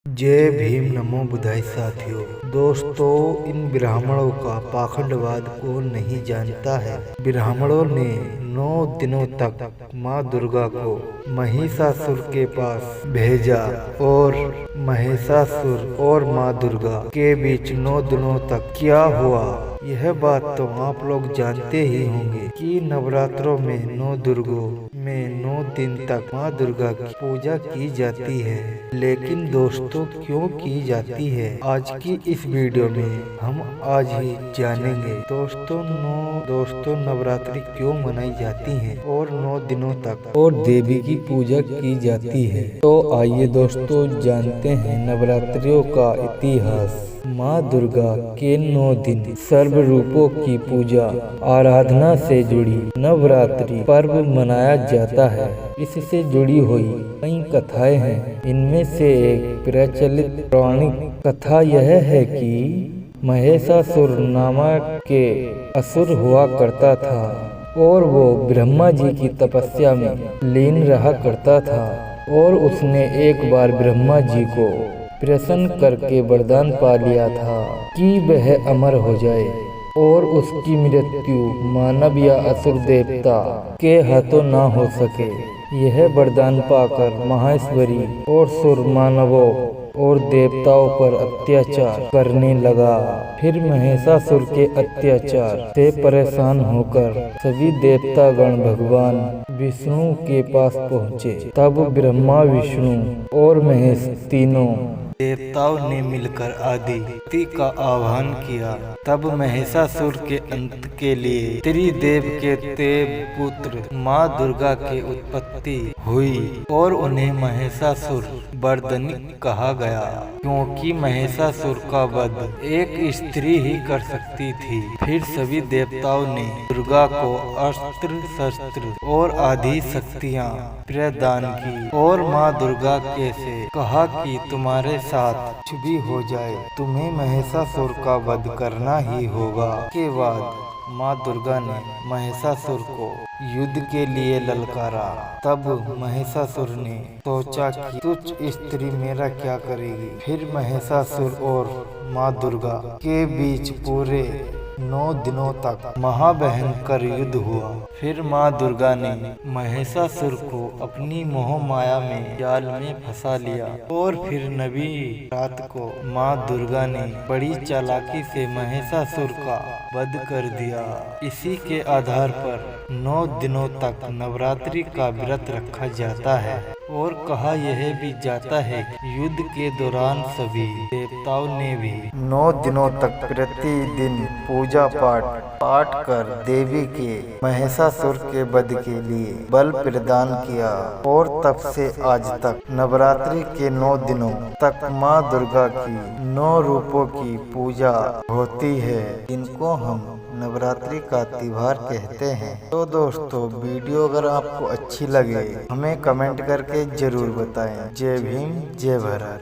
जय भीम नमो बुधाई साथियों। दोस्तों, इन ब्राह्मणों का पाखंडवाद कौन नहीं जानता है। ब्राह्मणों ने 9 दिनों तक माँ दुर्गा को महिषासुर के पास भेजा और महिषासुर और माँ दुर्गा के बीच 9 दिनों तक क्या हुआ, यह बात तो आप लोग जानते ही होंगे कि नवरात्रों में 9 दुर्गों में 9 दिन तक माँ दुर्गा की पूजा की जाती है। लेकिन दोस्तों, क्यों की जाती है, आज की इस वीडियो में हम आज ही जानेंगे। दोस्तों नवरात्रि क्यों मनाई जाती है और 9 दिनों तक और देवी की पूजा की जाती है। तो आइए दोस्तों जानते हैं नवरात्रियों का इतिहास। माँ दुर्गा के 9 दिन सर्व रूपों की पूजा आराधना से जुड़ी नवरात्रि पर्व मनाया जाता है। इससे जुड़ी हुई कई कथाएं हैं। इनमें से एक प्रचलित पौराणिक कथा यह है कि महिषासुर नामक के असुर हुआ करता था और वो ब्रह्मा जी की तपस्या में लीन रहा करता था और उसने एक बार ब्रह्मा जी को प्रसन्न करके वरदान पा लिया था कि वह अमर हो जाए और उसकी मृत्यु मानव या असुर देवता के हाथों ना हो सके। यह वरदान पाकर माहेश्वरी और सुर मानवों और देवताओं पर अत्याचार करने लगा। फिर महिषासुर के अत्याचार से परेशान होकर सभी देवतागण भगवान विष्णु के पास पहुँचे। तब ब्रह्मा, विष्णु और महेश तीनों देवताओं ने मिलकर आदित्य का आह्वान किया। तब महिषासुर के अंत के लिए त्रिदेव के देव पुत्र माँ दुर्गा की उत्पत्ति हुई और उन्हें महिषासुर मर्दनी कहा गया, क्योंकि महिषासुर का वध एक स्त्री ही कर सकती थी। फिर सभी देवताओं ने दुर्गा को अस्त्र शस्त्र और आदि शक्तियाँ प्रदान की और माँ दुर्गा के से कहा कि तुम्हारे साथ कुछ भी हो जाए, तुम्हें महिषासुर का वध करना ही होगा। के बाद माँ दुर्गा ने महिषासुर को युद्ध के लिए ललकारा। तब महिषासुर ने सोचा कि तुच्छ स्त्री मेरा क्या करेगी। फिर महिषासुर और माँ दुर्गा के बीच पूरे 9 दिनों तक महाभयंकर युद्ध हुआ। फिर माँ दुर्गा ने महिषासुर को अपनी मोह माया में जाल में फंसा लिया और फिर नवी रात को माँ दुर्गा ने बड़ी चालाकी से महिषासुर का वध कर दिया। इसी के आधार पर 9 दिनों तक नवरात्रि का व्रत रखा जाता है और कहा यह भी जाता है कि युद्ध के दौरान सभी देवताओं ने भी 9 दिनों तक प्रतिदिन पूजा पाठ कर देवी के महिषासुर के वध के लिए बल प्रदान किया और तब से आज तक नवरात्रि के 9 दिनों तक माँ दुर्गा की 9 रूपों की पूजा होती है, जिनको हम नवरात्रि का त्योहार कहते हैं। तो दोस्तों, वीडियो अगर आपको अच्छी लगे हमें कमेंट करके जरूर बताएं। जय भीम, जय भारत।